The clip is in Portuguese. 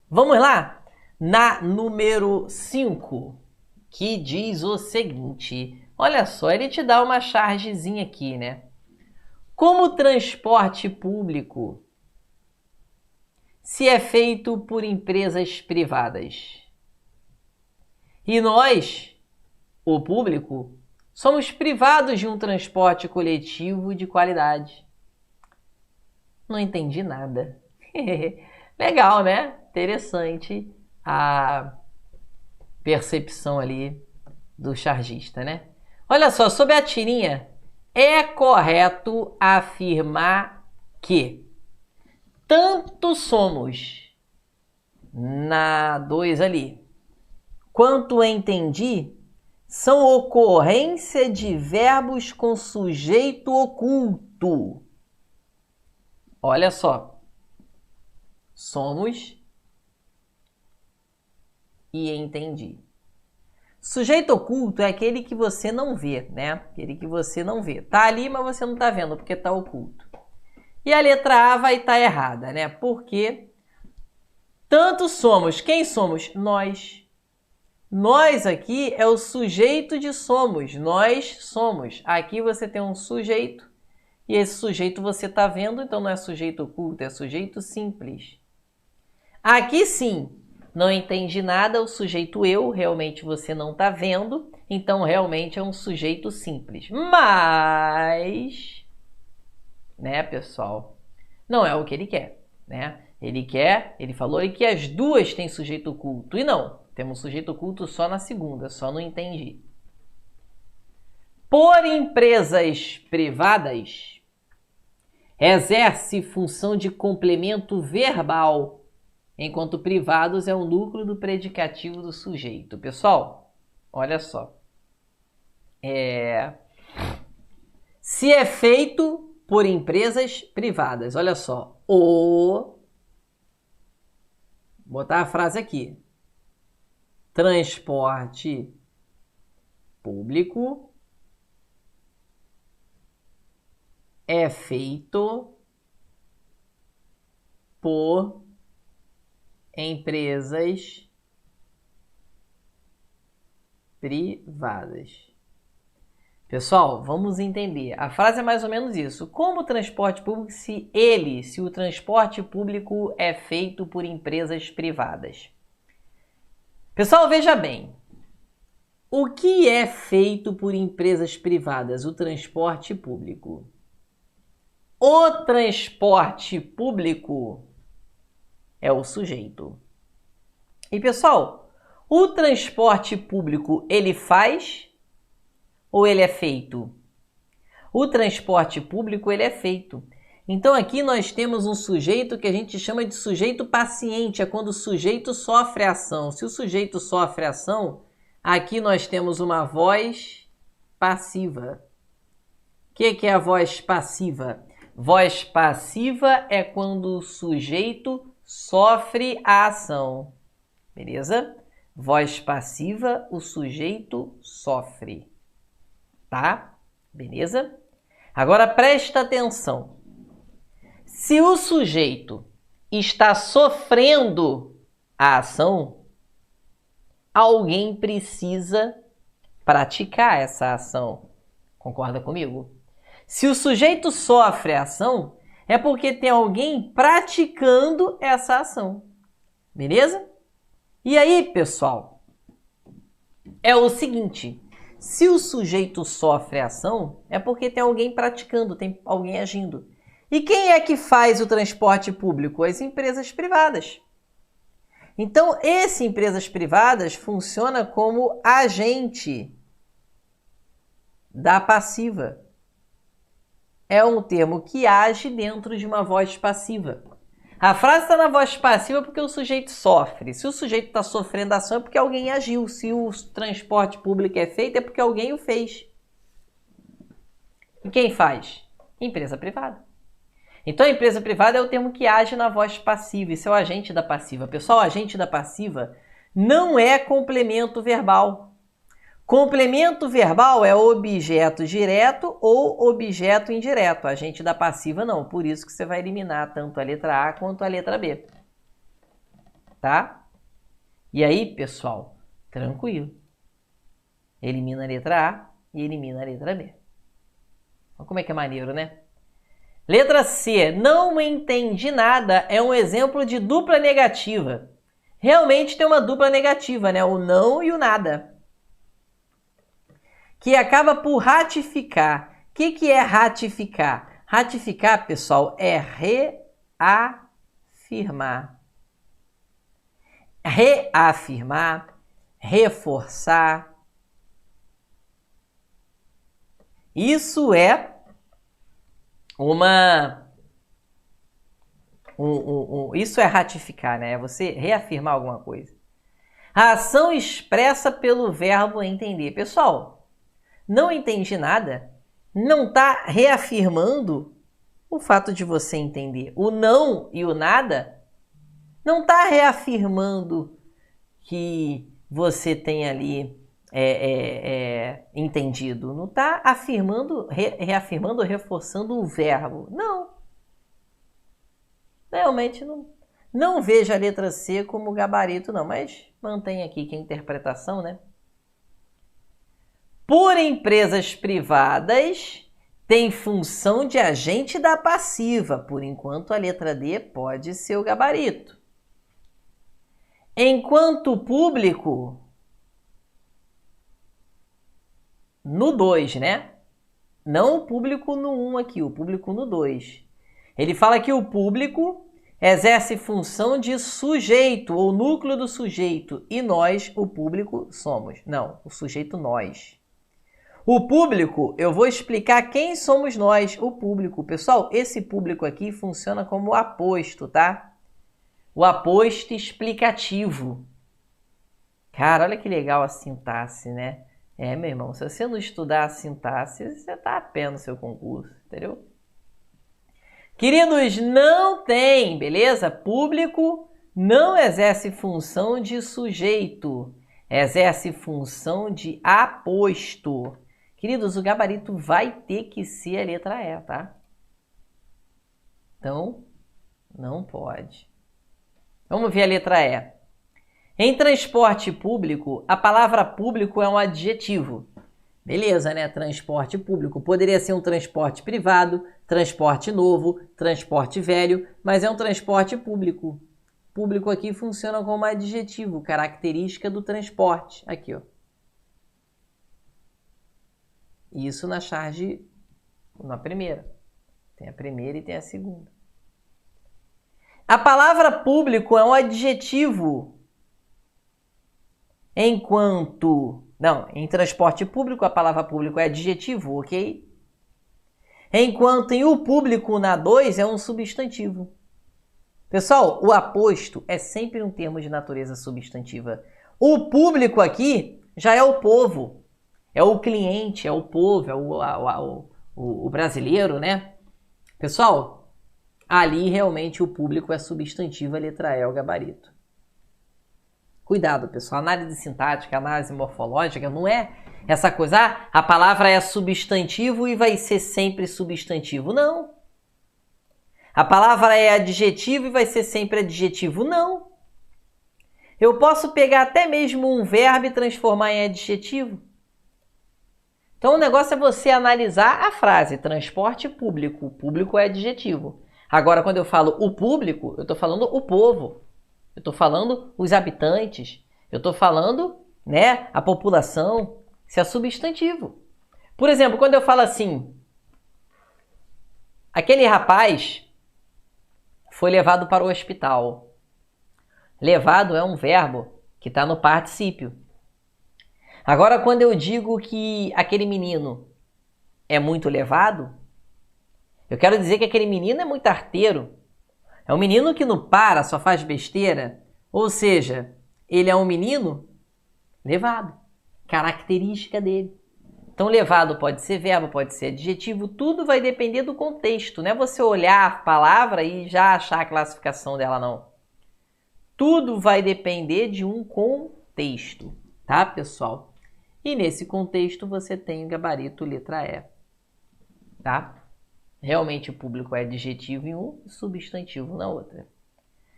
Vamos lá? Na número 5, que diz o seguinte. Olha só, ele te dá uma chargezinha aqui, né? Como o transporte público se é feito por empresas privadas e nós, o público, somos privados de um transporte coletivo de qualidade. Não entendi nada. Legal, né? Interessante a percepção ali do chargista, né? Olha só, sobre a tirinha, é correto afirmar que tanto somos, na 2 ali, quanto entendi, são ocorrência de verbos com sujeito oculto. Olha só. Somos e entendi. Sujeito oculto é aquele que você não vê, né? Aquele que você não vê. Tá ali, mas você não tá vendo porque tá oculto. E a letra A vai estar errada, né? Porque tanto somos. Quem somos? Nós. Nós aqui é o sujeito de somos. Nós somos. Aqui você tem um sujeito. E esse sujeito você está vendo, então não é sujeito oculto, é sujeito simples. Aqui sim, não entendi nada, o sujeito eu, realmente você não está vendo, então realmente é um sujeito simples. Mas, né, pessoal, não é o que ele quer, né? Ele falou que as duas têm sujeito oculto, e não, temos sujeito oculto só na segunda, só não entendi. Por empresas privadas, exerce função de complemento verbal, enquanto privados é o núcleo do predicativo do sujeito. Pessoal, olha só. Se é feito por empresas privadas, olha só. Vou botar a frase aqui. Transporte público é feito por empresas privadas. Pessoal, vamos entender. A frase é mais ou menos isso. Como o transporte público, se o transporte público é feito por empresas privadas? Pessoal, veja bem. O que é feito por empresas privadas? O transporte público. O transporte público é o sujeito. E, pessoal, o transporte público, ele faz ou ele é feito? O transporte público, ele é feito. Então, aqui nós temos um sujeito que a gente chama de sujeito paciente, é quando o sujeito sofre ação. Se o sujeito sofre ação, aqui nós temos uma voz passiva. O que é a voz passiva? Voz passiva é quando o sujeito sofre a ação. Beleza? Voz passiva, o sujeito sofre. Tá? Beleza? Agora presta atenção. Se o sujeito está sofrendo a ação, alguém precisa praticar essa ação. Concorda comigo? Se o sujeito sofre a ação, é porque tem alguém praticando essa ação. Beleza? E aí, pessoal, é o seguinte, se o sujeito sofre a ação, é porque tem alguém praticando, tem alguém agindo. E quem é que faz o transporte público? As empresas privadas. Então, essas empresas privadas funcionam como agente da passiva. É um termo que age dentro de uma voz passiva. A frase está na voz passiva porque o sujeito sofre. Se o sujeito está sofrendo ação é porque alguém agiu. Se o transporte público é feito é porque alguém o fez. E quem faz? Empresa privada. Então a empresa privada é o termo que age na voz passiva. Isso é o agente da passiva. Pessoal, o agente da passiva não é complemento verbal. Complemento verbal é objeto direto ou objeto indireto. Agente da passiva não. Por isso que você vai eliminar tanto a letra A quanto a letra B. tá? E aí, pessoal, tranquilo. Elimina a letra A e elimina a letra B. Olha como é que é maneiro, né? Letra C, não entendi nada, é um exemplo de dupla negativa. Realmente tem uma dupla negativa, né? O não e o nada. Que acaba por ratificar. O que é ratificar? Ratificar, pessoal, é reafirmar. Reafirmar, reforçar. Isso é isso é ratificar, né? É você reafirmar alguma coisa. A ação expressa pelo verbo entender. Pessoal, não entendi nada, não está reafirmando o fato de você entender. O não e o nada não está reafirmando que você tem ali entendido. Não está afirmando, reafirmando ou reforçando o verbo. Não. Realmente não vejo a letra C como gabarito, não. Mas mantém aqui que a interpretação, né? Por empresas privadas, tem função de agente da passiva. Por enquanto, a letra D pode ser o gabarito. Enquanto público, no 2, né? Não o público no 1 aqui, o público no 2. Ele fala que o público exerce função de sujeito, ou núcleo do sujeito, e nós, o público, somos. Não, o sujeito nós. O público, eu vou explicar quem somos nós, o público. Pessoal, esse público aqui funciona como aposto, tá? O aposto explicativo. Cara, olha que legal a sintaxe, né? Meu irmão, se você não estudar a sintaxe, você tá a pé no seu concurso, entendeu? Queridos, não tem, beleza? Público não exerce função de sujeito, exerce função de aposto. Queridos, o gabarito vai ter que ser a letra E, tá? Então, não pode. Vamos ver a letra E. Em transporte público, a palavra público é um adjetivo. Beleza, né? Transporte público. Poderia ser um transporte privado, transporte novo, transporte velho, mas é um transporte público. Público aqui funciona como adjetivo, característica do transporte. Aqui, ó. Isso na charge, na primeira. Tem a primeira e tem a segunda. A palavra público é um adjetivo. Em transporte público, a palavra público é adjetivo, ok? Enquanto em o público, na 2, é um substantivo. Pessoal, o aposto é sempre um termo de natureza substantiva. O público aqui já é o povo, é o cliente, é o povo, é o brasileiro, né? Pessoal, ali realmente o público é substantivo, a letra E é o gabarito. Cuidado, pessoal. Análise sintática, análise morfológica não é essa coisa, a palavra é substantivo e vai ser sempre substantivo. Não. A palavra é adjetivo e vai ser sempre adjetivo. Não. Eu posso pegar até mesmo um verbo e transformar em adjetivo. Então, o negócio é você analisar a frase transporte público. O público é adjetivo. Agora, quando eu falo o público, eu estou falando o povo. Eu estou falando os habitantes, eu estou falando, né, a população, isso é substantivo. Por exemplo, quando eu falo assim, aquele rapaz foi levado para o hospital. Levado é um verbo que está no particípio. Agora, quando eu digo que aquele menino é muito levado, eu quero dizer que aquele menino é muito arteiro. É um menino que não para, só faz besteira. Ou seja, ele é um menino levado. Característica dele. Então, levado pode ser verbo, pode ser adjetivo. Tudo vai depender do contexto. Não é você olhar a palavra e já achar a classificação dela, não. Tudo vai depender de um contexto. Tá, pessoal? E nesse contexto você tem o gabarito letra E. Tá? Realmente o público é adjetivo em um, substantivo na outra.